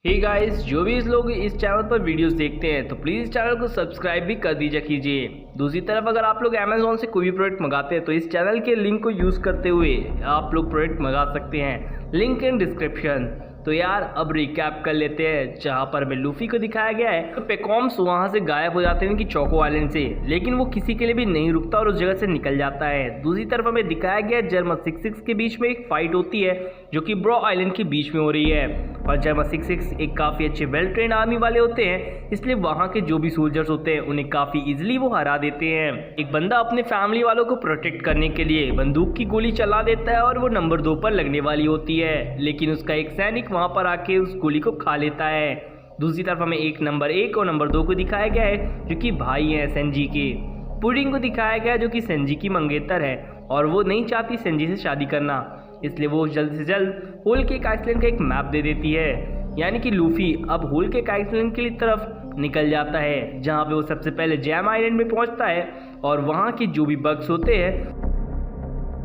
Hey guys, जो भी इस लोग इस चैनल पर वीडियोस देखते हैं तो प्लीज़ चैनल को सब्सक्राइब भी कर दीजिए कीजिए। दूसरी तरफ अगर आप लोग अमेज़ॉन से कोई भी प्रोडक्ट मंगाते हैं तो इस चैनल के लिंक को यूज़ करते हुए आप लोग प्रोडक्ट मंगा सकते हैं, लिंक इन डिस्क्रिप्शन। तो यार अब रिकैप कर लेते हैं, जहाँ पर हमें लूफी को दिखाया गया है तो पेकॉम्स वहाँ से गायब हो जाते हैं कि चोको आइलैंड से, लेकिन वो किसी के लिए भी नहीं रुकता और उस जगह से निकल जाता है। दूसरी तरफ हमें दिखाया गया है जर्मा 66 के बीच में एक फाइट होती है जो कि ब्रो आइलैंड के बीच में हो रही है, और जर्मा 66 एक काफ़ी अच्छे वेल ट्रेन आर्मी वाले होते हैं, इसलिए वहाँ के जो भी सोल्जर्स होते हैं उन्हें काफ़ी इजीली वो हरा देते हैं। एक बंदा अपने फैमिली वालों को प्रोटेक्ट करने के लिए बंदूक की गोली चला देता है और वो नंबर 2 पर लगने वाली होती है, लेकिन उसका एक सैनिक वहाँ पर आके उस गोली को खा लेता है। दूसरी तरफ हमें एक नंबर 1 और नंबर 2 को दिखाया गया है जो कि भाई हैं सेंजी के। पुडिंग को दिखाया गया जो कि सेंजी की मंगेतर है और वो नहीं चाहती सेंजी से शादी करना, इसलिए वो जल्द से जल्द होल केक आइलैंड का एक मैप दे देती है, यानी कि लूफी अब होल केक आइलैंड के तरफ निकल जाता है, जहाँ पे वो सबसे पहले जैम आइलैंड में पहुँचता है और वहाँ के जो भी बग्स होते हैं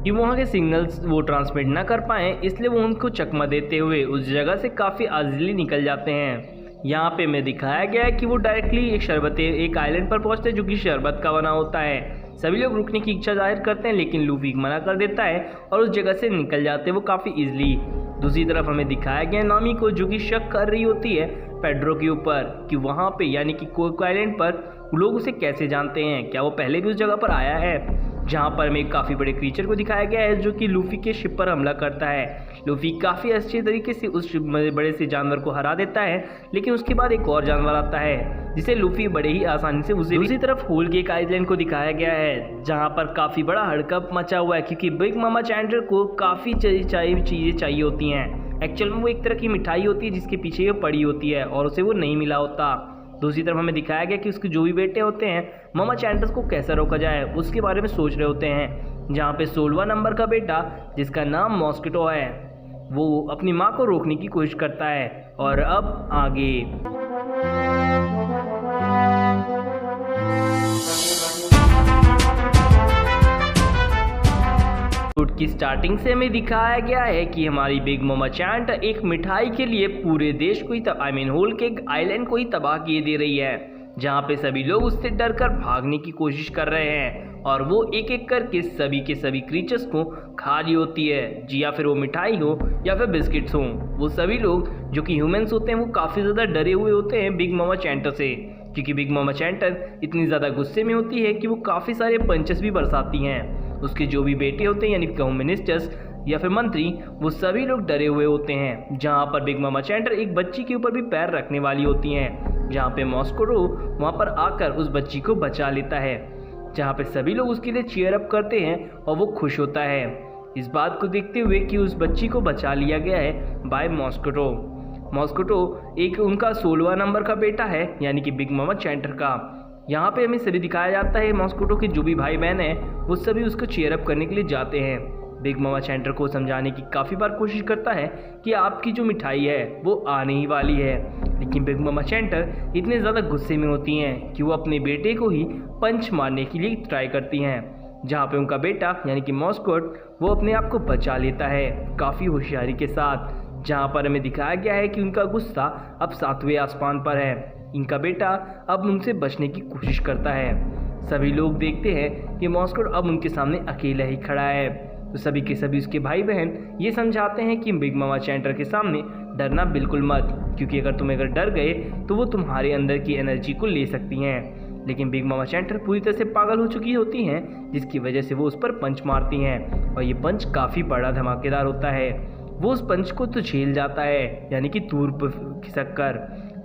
कि वहाँ के सिग्नल्स वो ट्रांसमिट ना कर पाएँ, इसलिए वो उनको चकमा देते हुए उस जगह से काफ़ी इजीली निकल जाते हैं। यहाँ पे मैं दिखाया गया है कि वो डायरेक्टली एक आइलैंड पर पहुँचते हैं जो कि शरबत का बना होता है। सभी लोग रुकने की इच्छा जाहिर करते हैं, लेकिन लूफी मना कर देता है और उस जगह से निकल जाते हैं वो काफ़ी ईजिली। दूसरी तरफ हमें दिखाया गया नामी को जो कि शक कर रही होती है पेड्रो के ऊपर कि वहाँ पे यानी कि कोको आइलैंड पर लोग उसे कैसे जानते हैं, क्या वो पहले भी उस जगह पर आया है, जहाँ पर हमें एक काफ़ी बड़े क्रीचर को दिखाया गया है जो कि लूफी के शिप पर हमला करता है। लूफी काफ़ी अच्छे तरीके से उस बड़े से जानवर को हरा देता है, लेकिन उसके बाद एक और जानवर आता है जिसे लूफी बड़े ही आसानी से उसे। दूसरी तरफ होल केक आइलैंड को दिखाया गया है जहाँ पर काफ़ी बड़ा हड़कंप मचा हुआ है, क्योंकि बिग मामा चैंडलर को काफ़ी चीज़ें चाहिए होती हैं। एक्चुअल में वो एक तरह की मिठाई होती है जिसके पीछे वो पड़ी होती है और उसे वो नहीं मिला होता। दूसरी तरफ हमें दिखाया गया कि उसके जो भी बेटे होते हैं मामा चैंडलर्स को कैसे रोका जाए उसके बारे में सोच रहे होते हैं, जहाँ पे 16वां नंबर का बेटा जिसका नाम मॉस्किटो है वो अपनी माँ को रोकने की कोशिश करता है। और अब आगे की स्टार्टिंग से हमें दिखाया गया है कि हमारी बिग मामा चैंट एक मिठाई के लिए पूरे देश को ही होल केक आइलैंड को ही तबाह किए दे रही है, जहाँ पे सभी लोग उससे डरकर भागने की कोशिश कर रहे हैं और वो एक एक करके सभी के सभी क्रीचर्स को खा रही होती है, जी या फिर वो मिठाई हो या फिर बिस्किट्स हो। वो सभी लोग जो कि ह्यूमंस होते हैं वो काफ़ी ज़्यादा डरे हुए होते हैं बिग मामा चैंटर से, क्योंकि बिग मामा चैंटर इतनी ज़्यादा गुस्से में होती है कि वो काफ़ी सारे पंचेस भी बरसाती हैं। उसके जो भी बेटे होते हैं यानी कि मिनिस्टर्स या फिर मंत्री वो सभी लोग डरे हुए होते हैं, जहाँ पर बिग मामा चैंटर एक बच्ची के ऊपर भी पैर रखने वाली होती हैं, जहाँ पे मॉस्कोटो वहाँ पर आकर उस बच्ची को बचा लेता है, जहाँ पे सभी लोग उसके लिए चीयर अप करते हैं और वो खुश होता है इस बात को देखते हुए कि उस बच्ची को बचा लिया गया है बाय मॉस्कोटो। मॉस्कोटो एक उनका 16वां नंबर का बेटा है यानी कि बिग मामा चैंटर का। यहाँ पे हमें सभी दिखाया जाता है मॉस्कोटो के जो भी भाई बहन हैं वो सभी उसको चीयर अप करने के लिए जाते हैं। बिग मामा चैंटर को समझाने की काफ़ी बार कोशिश करता है कि आपकी जो मिठाई है वो आने ही वाली है, लेकिन बिग मामा चैंटर इतने ज़्यादा गुस्से में होती हैं कि वो अपने बेटे को ही पंच मारने के लिए ट्राई करती हैं, जहाँ पे उनका बेटा यानी कि मॉस्कोट वो अपने आप को बचा लेता है काफ़ी होशियारी के साथ, जहाँ पर हमें दिखाया गया है कि उनका गुस्सा अब 7वें आसमान पर है। इनका बेटा अब उनसे बचने की कोशिश करता है। सभी लोग देखते हैं कि मॉस्कोट अब उनके सामने अकेला ही खड़ा है, तो सभी के सभी उसके भाई बहन ये समझाते हैं कि बिग मामा चैंटर के सामने डरना बिल्कुल मत, क्योंकि अगर डर गए तो वो तुम्हारे अंदर की एनर्जी को ले सकती हैं। लेकिन बिग मामा चैंटर पूरी तरह से पागल हो चुकी होती हैं, जिसकी वजह से वो उस पर पंच मारती हैं और ये पंच काफ़ी बड़ा धमाकेदार होता है। वो उस पंच को तो झेल जाता है यानी कि दूर पर खिसक कर,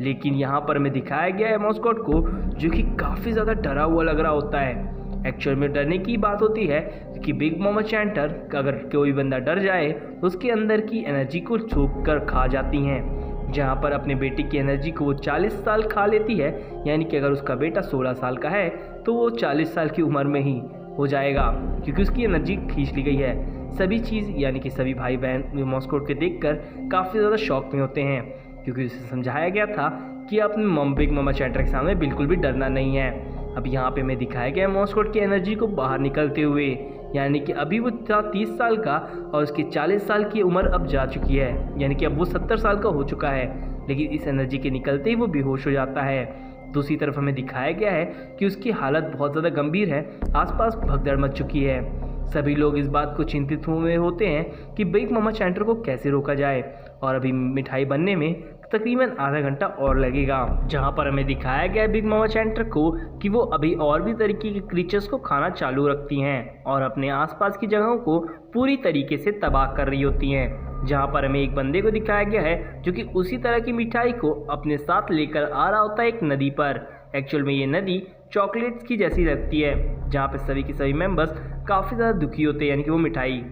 लेकिन यहाँ पर हमें दिखाया गया है मॉस्कोट को जो कि काफ़ी ज़्यादा डरा हुआ लग रहा होता है। एक्चुअल में डरने की बात होती है कि बिग मामा चैंटर अगर कोई बंदा डर जाए तो उसके अंदर की एनर्जी को छूक कर खा जाती हैं, जहाँ पर अपने बेटे की एनर्जी को वो 40 साल खा लेती है, यानी कि अगर उसका बेटा 16 साल का है तो वो 40 साल की उम्र में ही हो जाएगा, क्योंकि उसकी एनर्जी खींच ली गई है। सभी चीज़ यानी कि सभी भाई बहन मॉस्कोट के देखकर काफ़ी ज़्यादा शॉक में होते हैं, क्योंकि उसे समझाया गया था कि अपने बिग मामा चैंटर के सामने बिल्कुल भी डरना नहीं है। अब यहाँ पे मैं दिखाया गया मॉस्कोट की एनर्जी को बाहर निकलते हुए, यानी कि अभी वो था 30 साल का और उसकी 40 साल की उम्र अब जा चुकी है, यानी कि अब वो 70 साल का हो चुका है। लेकिन इस एनर्जी के निकलते ही वो बेहोश हो जाता है। दूसरी तरफ हमें दिखाया गया है कि उसकी हालत बहुत ज़्यादा गंभीर है, आसपास भगदड़ मच चुकी है। सभी लोग इस बात को चिंतित हुए होते हैं कि बिग मामा चैंटर को कैसे रोका जाए, और अभी मिठाई बनने में तकरीबन आधा घंटा और लगेगा। जहां पर हमें दिखाया गया है बिग मामा चैंटर को कि वो अभी और भी तरीके के क्रीचर्स को खाना चालू रखती हैं और अपने आसपास की जगहों को पूरी तरीके से तबाह कर रही होती हैं। जहां पर हमें एक बंदे को दिखाया गया है जो कि उसी तरह की मिठाई को अपने साथ लेकर आ रहा होता है एक नदी पर। एक्चुअल में ये नदी चॉकलेट्स की जैसी लगती है, जहाँ पे सभी के सभी मेंबर्स काफ़ी ज़्यादा दुखी होते हैं, यानी कि वो मिठाई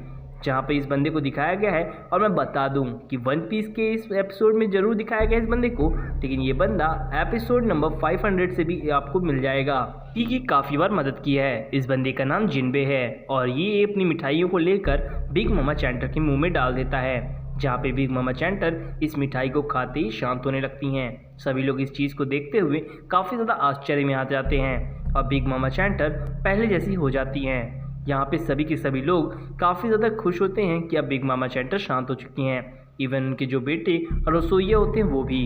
जहाँ पे इस बंदे को दिखाया गया है। और मैं बता दूं कि वन पीस के इस एपिसोड में ज़रूर दिखाया गया है इस बंदे को, लेकिन ये बंदा एपिसोड नंबर 500 से भी आपको मिल जाएगा। की काफ़ी बार मदद की है। इस बंदे का नाम जिनबे है और ये अपनी मिठाइयों को लेकर बिग मामा चैंटर के मुंह में डाल देता है, जहाँ पे बिग मामा चैंटर इस मिठाई को खाते ही शांत होने लगती हैं। सभी लोग इस चीज़ को देखते हुए काफ़ी ज़्यादा आश्चर्य में आ जाते हैं और बिग मामा चैंटर पहले जैसी हो जाती हैं। यहाँ पे सभी के सभी लोग काफ़ी ज़्यादा खुश होते हैं कि अब बिग मामा चैंटर शांत हो चुकी हैं। इवन उनके जो बेटे और रसोइया होते हैं वो भी,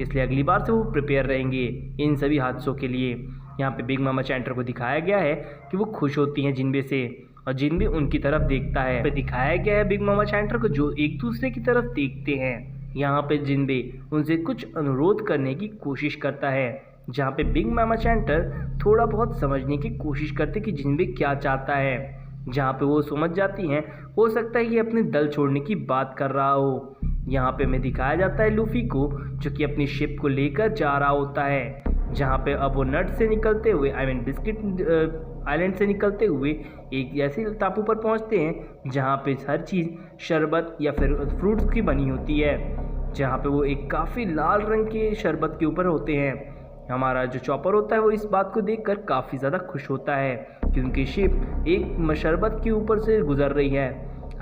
इसलिए अगली बार से वो प्रिपेयर रहेंगे इन सभी हादसों के लिए। यहाँ पे बिग मामा चैंटर को दिखाया गया है कि वो खुश होती हैं जिनबे से, और जिनबे उनकी तरफ देखता है। पे दिखाया गया है बिग मामा चैंटर को जो एक दूसरे की तरफ देखते हैं। यहाँ पे जिनबे उनसे कुछ अनुरोध करने की कोशिश करता है, जहाँ पे बिग मामा चैंटर थोड़ा बहुत समझने की कोशिश करते कि जिनबे क्या चाहता है। जहाँ पे वो समझ जाती हैं हो सकता है ये अपने दल छोड़ने की बात कर रहा हो। यहाँ पे हमें दिखाया जाता है लूफी को जो कि अपनी शिप को लेकर जा रहा होता है, जहाँ पे अब वो नट से निकलते हुए बिस्किट आइलैंड से निकलते हुए एक ऐसे टापू पर पहुँचते हैं जहाँ पे हर चीज़ शरबत या फिर फ्रूट्स की बनी होती है, जहाँ पे वो एक काफ़ी लाल रंग के शरबत के ऊपर होते हैं। हमारा जो चॉपर होता है वो इस बात को देखकर काफ़ी ज़्यादा खुश होता है क्योंकि शिप एक शरबत के ऊपर से गुजर रही है।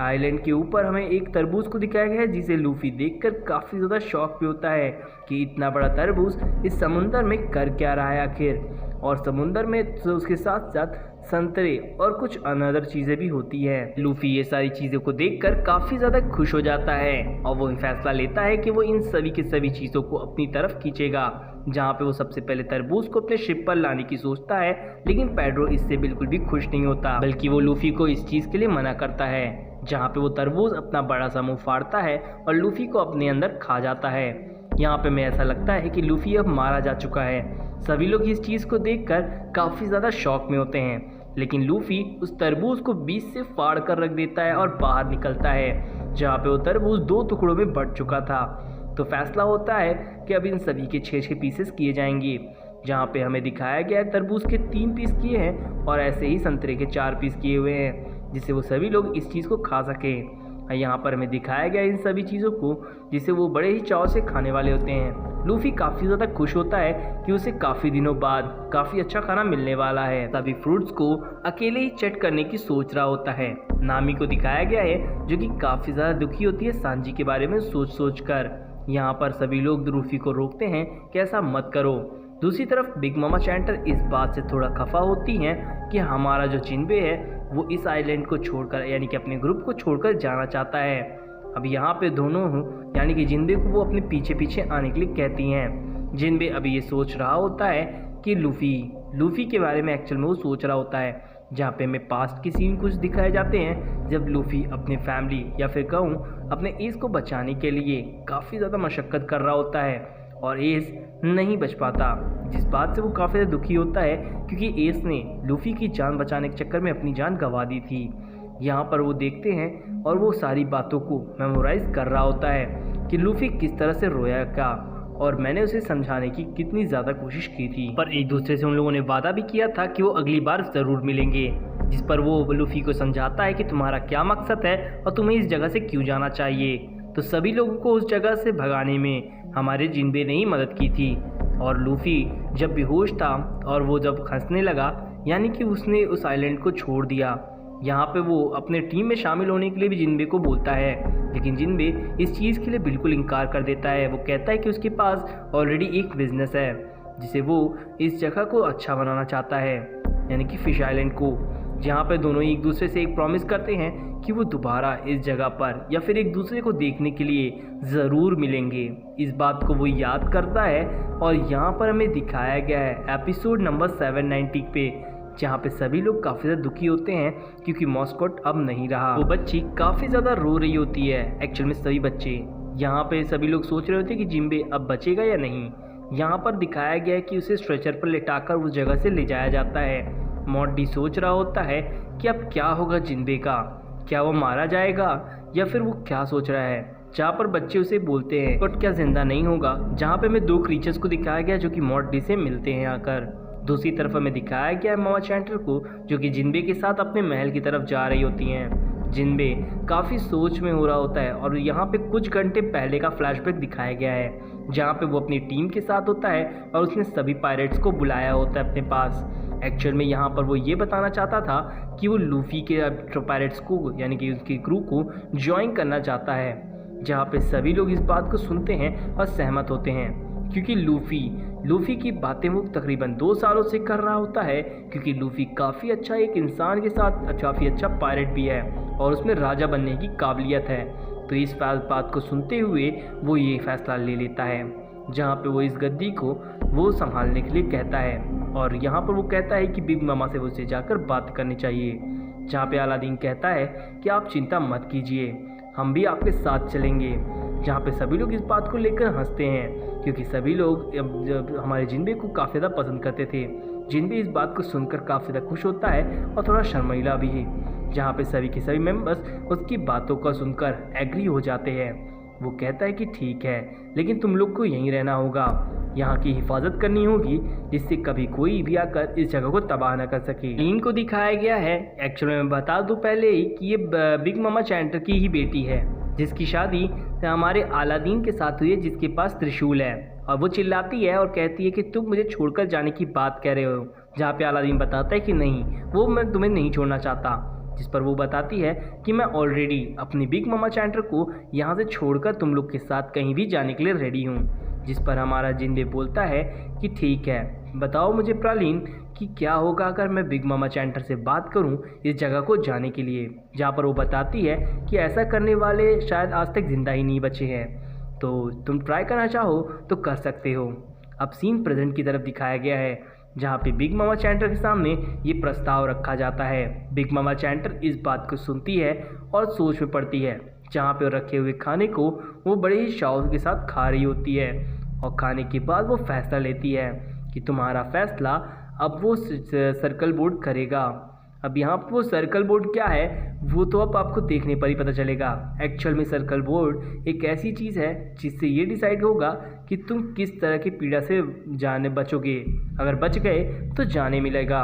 आइलैंड के ऊपर हमें एक तरबूज को दिखाया गया है जिसे लूफी देखकर काफ़ी ज़्यादा शौक भी होता है कि इतना बड़ा तरबूज इस समुंदर में कर क्या रहा है आखिर। और समुंदर में तो उसके साथ साथ संतरे और कुछ अनदर चीज़ें भी होती हैं। लूफी ये सारी चीज़ों को देखकर काफ़ी ज़्यादा खुश हो जाता है और वो फैसला लेता है कि वो इन सभी के सभी चीज़ों को अपनी तरफ खींचेगा, जहाँ पे वो सबसे पहले तरबूज को अपने शिप पर लाने की सोचता है। लेकिन पेड्रो इससे बिल्कुल भी खुश नहीं होता, बल्कि वो लूफी को इस चीज़ के लिए मना करता है, जहाँ पे वो तरबूज अपना बड़ा सा मुंह फाड़ता है और लूफी को अपने अंदर खा जाता है। यहाँ पे हमें ऐसा लगता है कि लूफी अब मारा जा चुका है। सभी लोग इस चीज़ को देखकर काफ़ी ज़्यादा शौक में होते हैं, लेकिन लूफी उस तरबूज को बीच से फाड़ कर रख देता है और बाहर निकलता है, जहाँ पे वो तरबूज 2 टुकड़ों में बंट चुका था। तो फैसला होता है कि अब इन सभी के 6 पीसेस किए जाएंगे, जहाँ पे हमें दिखाया गया है तरबूज के 3 पीस किए हैं और ऐसे ही संतरे के 4 पीस किए हुए हैं, जिससे वो सभी लोग इस चीज़ को खा सकें। यहाँ पर हमें दिखाया गया इन सभी चीज़ों को जिसे वो बड़े ही चाव से खाने वाले होते हैं। लूफी काफ़ी ज़्यादा खुश होता है कि उसे काफ़ी दिनों बाद काफ़ी अच्छा खाना मिलने वाला है। सभी फ्रूट्स को अकेले ही चट करने की सोच रहा होता है। नामी को दिखाया गया है जो कि काफ़ी ज़्यादा दुखी होती है सांजी के बारे में सोच कर। यहाँ पर सभी लोग लूफी को रोकते हैं कि ऐसा मत करो। दूसरी तरफ बिग मामा चैंटर इस बात से थोड़ा खफा होती हैं कि हमारा जो जिनबे है वो इस आइलैंड को छोड़कर, यानी कि अपने ग्रुप को छोड़कर जाना चाहता है। अब यहाँ पे दोनों यानी कि जिनबे को वो अपने पीछे पीछे आने के लिए कहती हैं। जिनबे अभी ये सोच रहा होता है कि लूफी के बारे में एक्चुअल में वो सोच रहा होता है, जहाँ पे हमें पास्ट की सीन कुछ दिखाए जाते हैं जब लूफी अपने फैमिली या फिर कहूँ अपने एस को बचाने के लिए काफ़ी ज़्यादा मशक्क़त कर रहा होता है और एस नहीं बच पाता, जिस बात से वो काफ़ी ज़्यादा दुखी होता है क्योंकि एस ने लूफी की जान बचाने के चक्कर में अपनी जान गंवा दी थी। यहाँ पर वो देखते हैं और वो सारी बातों को मेमोराइज कर रहा होता है कि लूफी किस तरह से रोया का और मैंने उसे समझाने की कितनी ज़्यादा कोशिश की थी, पर एक दूसरे से उन लोगों ने वादा भी किया था कि वो अगली बार ज़रूर मिलेंगे। जिस पर वो लूफी को समझाता है कि तुम्हारा क्या मकसद है और तुम्हें इस जगह से क्यों जाना चाहिए। तो सभी लोगों को उस जगह से भगाने में हमारे जिनबे ने ही मदद की थी और लूफी जब बेहोश था और वो जब हंसने लगा, यानी कि उसने उस आइलैंड को छोड़ दिया। यहाँ पे वो अपने टीम में शामिल होने के लिए भी जिनबे को बोलता है, लेकिन जिनबे इस चीज़ के लिए बिल्कुल इनकार कर देता है। वो कहता है कि उसके पास ऑलरेडी एक बिजनेस है जिसे वो इस जगह को अच्छा बनाना चाहता है, यानी कि फिश आइलैंड को। जहाँ पे दोनों एक दूसरे से एक प्रॉमिस करते हैं कि वो दोबारा इस जगह पर या फिर एक दूसरे को देखने के लिए ज़रूर मिलेंगे। इस बात को वो याद करता है और यहाँ पर हमें दिखाया गया है एपिसोड नंबर 790 पे, जहाँ पे सभी लोग काफ़ी ज़्यादा दुखी होते हैं क्योंकि मॉस्कोट अब नहीं रहा। वो बच्ची काफ़ी ज़्यादा रो रही होती है। एक्चुअल में सभी बच्चे यहाँ पे सभी लोग सोच रहे होते हैं कि जिम्बे अब बचेगा या नहीं। यहाँ पर दिखाया गया है कि उसे स्ट्रेचर पर लेटाकर उस जगह से ले जाया जाता है। मॉर्टी सोच रहा होता है कि अब क्या होगा जिम्बे का, क्या वो मारा जाएगा या फिर वो क्या सोच रहा है। जहाँ पर बच्चे उसे बोलते हैं बट क्या जिंदा नहीं होगा। जहाँ पे हमें दो क्रीचर्स को दिखाया गया जो कि मॉर्टी से मिलते हैं आकर। दूसरी तरफ हमें दिखाया गया है मामा चैंटर को जो कि जिन्बे के साथ अपने महल की तरफ जा रही होती हैं। जिन्बे काफ़ी सोच में हो रहा होता है और यहाँ पे कुछ घंटे पहले का फ्लैशबैक दिखाया गया है जहाँ पे वो अपनी टीम के साथ होता है और उसने सभी पायरेट्स को बुलाया होता है अपने पास। एक्चुअल में यहाँ पर वो ये बताना चाहता था कि वो लूफी के पायरेट्स को यानी कि उसकी क्रू को ज्वाइन करना चाहता है। जहाँ पे सभी लोग इस बात को सुनते हैं और सहमत होते हैं क्योंकि लूफी की बातें वो तकरीबन 2 सालों से कर रहा होता है क्योंकि लूफी काफ़ी अच्छा एक इंसान के साथ काफ़ी अच्छा पायरेट भी है और उसमें राजा बनने की काबिलियत है। तो इस बात को सुनते हुए वो ये फैसला ले लेता है जहाँ पे वो इस गद्दी को वो संभालने के लिए कहता है और यहाँ पर वो कहता है कि बिग मामा से उसे जाकर बात करनी चाहिए। जहाँ पे अलादीन कहता है कि आप चिंता मत कीजिए, हम भी आपके साथ चलेंगे। जहाँ पे सभी लोग इस बात को लेकर हंसते हैं क्योंकि सभी लोग जब हमारे जिन्बे को काफ़ी ज़्यादा पसंद करते थे। जिन्बे इस बात को सुनकर काफ़ी ज़्यादा खुश होता है और थोड़ा शर्मीला भी है। जहाँ पे सभी के सभी मेंबर्स उसकी बातों को सुनकर एग्री हो जाते हैं। वो कहता है कि ठीक है लेकिन तुम लोग को यहीं रहना होगा, यहाँ की हिफाजत करनी होगी जिससे कभी कोई भी आकर इस जगह को तबाह न कर सके। लीन को दिखाया गया है। एक्चुअली मैं बता दूं पहले ही कि ये बिग मामा चैंटर की ही बेटी है जिसकी शादी हमारे अलादीन के साथ हुई है जिसके पास त्रिशूल है। और वो चिल्लाती है और कहती है कि तुम मुझे छोड़कर जाने की बात कह रहे हो। जहाँ पे अलादीन बताता है कि नहीं, वो मैं तुम्हें नहीं छोड़ना चाहता। जिस पर वो बताती है कि मैं ऑलरेडी अपनी बिग मामा चैंटर को यहाँ से छोड़कर तुम लोग के साथ कहीं भी जाने के लिए रेडी हूँ। जिस पर हमारा जिन्बे बोलता है कि ठीक है, बताओ मुझे प्रालीन कि क्या होगा अगर मैं बिग मामा चैंटर से बात करूं इस जगह को जाने के लिए। जहां पर वो बताती है कि ऐसा करने वाले शायद आज तक जिंदा ही नहीं बचे हैं, तो तुम ट्राई करना चाहो तो कर सकते हो। अब सीन प्रेजेंट की तरफ दिखाया गया है जहाँ पे बिग मामा चैंटर के सामने ये प्रस्ताव रखा जाता है। बिग मामा चैंटर इस बात को सुनती है और सोच में पड़ती है जहाँ पे रखे हुए खाने को वो बड़े ही शौक के साथ खा रही होती है और खाने के बाद वो फैसला लेती है कि तुम्हारा फैसला अब वो सर्कल बोर्ड करेगा। अब यहाँ पर वो सर्कल बोर्ड क्या है वो तो अब आपको देखने पर ही पता चलेगा। एक्चुअल में सर्कल बोर्ड एक ऐसी चीज़ है जिससे ये डिसाइड होगा कि तुम किस तरह की पीड़ा से जाने बचोगे। अगर बच गए तो जाने मिलेगा।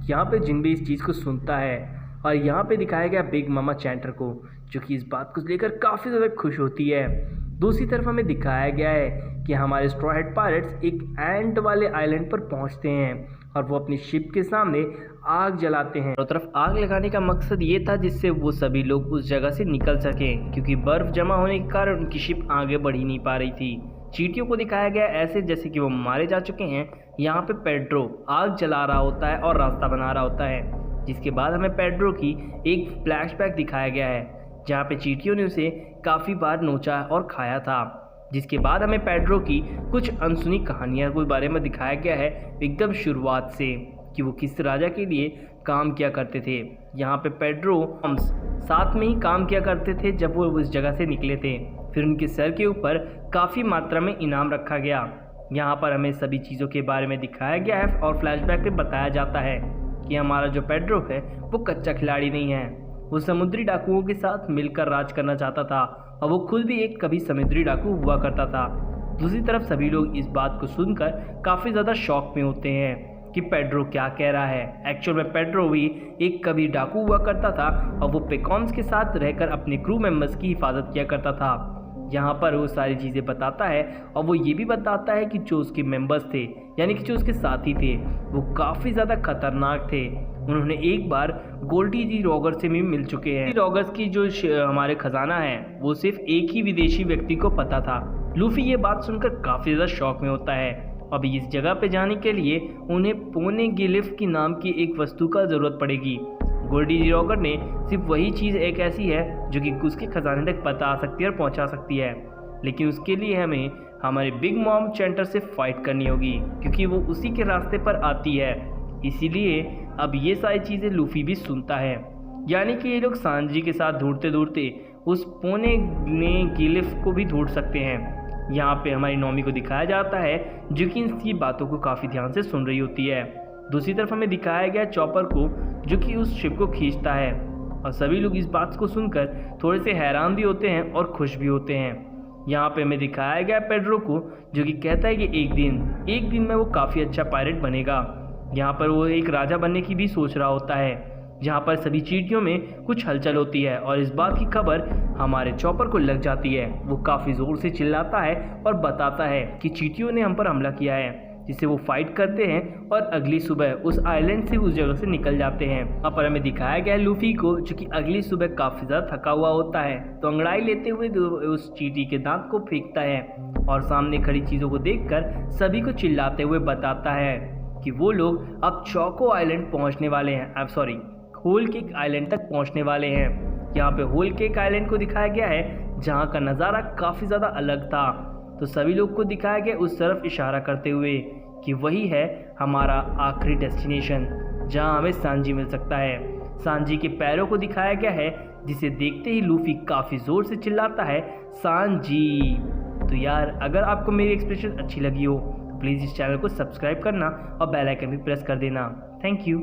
यहाँ पे जिन्बे इस चीज़ को सुनता है और यहाँ पे दिखाया गया बिग मामा चैंटर को जो कि इस बात को लेकर काफ़ी ज़्यादा खुश होती है। दूसरी तरफ हमें दिखाया गया है कि हमारे स्ट्रॉ हेड पायरेट्स एक एंट वाले आइलैंड पर पहुँचते हैं और वो अपनी शिप के सामने आग जलाते हैं। चारों तरफ आग लगाने का मकसद ये था जिससे वो सभी लोग उस जगह से निकल सकें क्योंकि बर्फ़ जमा होने के कारण उनकी शिप आगे बढ़ ही नहीं पा रही थी। चींटियों को दिखाया गया ऐसे जैसे कि वो मारे जा चुके हैं। यहाँ पे पेड्रो आग जला रहा होता है और रास्ता बना रहा होता है। जिसके बाद हमें पेड्रो की एक फ्लैशबैक दिखाया गया है जहाँ पे चींटियों ने उसे काफ़ी बार नोचा और खाया था। जिसके बाद हमें पेड्रो की कुछ अनसुनी कहानियाँ के बारे में दिखाया गया है एकदम शुरुआत से कि वो किस राजा के लिए काम किया करते थे। यहाँ पे पेड्रो साथ में ही काम किया करते थे जब वो उस जगह से निकले थे। फिर उनके सर के ऊपर काफ़ी मात्रा में इनाम रखा गया। यहाँ पर हमें सभी चीज़ों के बारे में दिखाया गया है और फ्लैशबैक में बताया जाता है कि हमारा जो पेड्रो है वो कच्चा खिलाड़ी नहीं है। वो समुद्री डाकुओं के साथ मिलकर राज करना चाहता था और वो खुद भी एक कभी समुद्री डाकू हुआ करता था। दूसरी तरफ सभी लोग इस बात को सुनकर काफ़ी ज़्यादा शॉक में होते हैं कि पेड्रो क्या कह रहा है। एक्चुअल में पेड्रो भी एक कभी डाकू हुआ करता था और वो पेकॉम्स के साथ रहकर अपने क्रू मेंबर्स की हिफाजत किया करता था। यहाँ पर वो सारी चीज़ें बताता है और वो ये भी बताता है कि जो उसके मेंबर्स थे यानी कि जो उसके साथी थे वो काफ़ी ज़्यादा खतरनाक थे। उन्होंने एक बार गोल्डी जी रॉगर से भी मिल चुके हैं। रॉगर्स की जो हमारे खजाना है वो सिर्फ एक ही विदेशी व्यक्ति को पता था। लूफी ये बात सुनकर काफ़ी ज़्यादा शौक में होता है। अभी इस जगह पे जाने के लिए उन्हें पोने गिलिफ की नाम की एक वस्तु का ज़रूरत पड़ेगी गोल्डी रॉकर ने सिर्फ वही चीज़ एक ऐसी है जो कि उसके खजाने तक बता सकती है और पहुंचा सकती है, लेकिन उसके लिए हमें हमारे बिग मॉम चैंटर से फाइट करनी होगी क्योंकि वो उसी के रास्ते पर आती है। इसीलिए अब ये सारी चीज़ें लूफी भी सुनता है। यानी कि ये लोग सांजी के साथ ढूंढते ढूंढते उस पौने ने गिलिफ को भी ढूंढ सकते हैं। यहाँ पे हमारी नॉमी को दिखाया जाता है जो कि इनकी बातों को काफ़ी ध्यान से सुन रही होती है। दूसरी तरफ हमें दिखाया गया चॉपर को जो कि उस शिप को खींचता है और सभी लोग इस बात को सुनकर थोड़े से हैरान भी होते हैं और खुश भी होते हैं। यहाँ पे हमें दिखाया गया पेड्रो को जो कि कहता है कि एक दिन में वो काफ़ी अच्छा पायलट बनेगा। यहाँ पर वो एक राजा बनने की भी सोच रहा होता है। जहाँ पर सभी चींटियों में कुछ हलचल होती है और इस बात की खबर हमारे चॉपर को लग जाती है। वो काफ़ी ज़ोर से चिल्लाता है और बताता है कि चींटियों ने हम पर हमला किया है, जिससे वो फाइट करते हैं और अगली सुबह उस आइलैंड से उस जगह से निकल जाते हैं। यहाँ पर हमें दिखाया गया है लूफी को जो कि अगली सुबह काफ़ी ज़्यादा थका हुआ होता है, तो अंगड़ाई लेते हुए उस चींटी के दांत को फेंकता है और सामने खड़ी चीज़ों को देखकर सभी को चिल्लाते हुए बताता है कि वो लोग अब चौको आइलैंड पहुँचने वाले हैं, होल केक आइलैंड तक पहुँचने वाले हैं। यहाँ पे होल केक आइलैंड को दिखाया गया है जहाँ का नज़ारा काफ़ी ज़्यादा अलग था, तो सभी लोग को दिखाया गया उस तरफ इशारा करते हुए कि वही है हमारा आखिरी डेस्टिनेशन जहां हमें सांजी मिल सकता है। सांजी के पैरों को दिखाया गया है जिसे देखते ही लूफी काफ़ी ज़ोर से चिल्लाता है सांजी। तो यार अगर आपको मेरी एक्सप्रेशन अच्छी लगी हो तो प्लीज़ इस चैनल को सब्सक्राइब करना और बेल आइकन भी प्रेस कर देना। Thank you.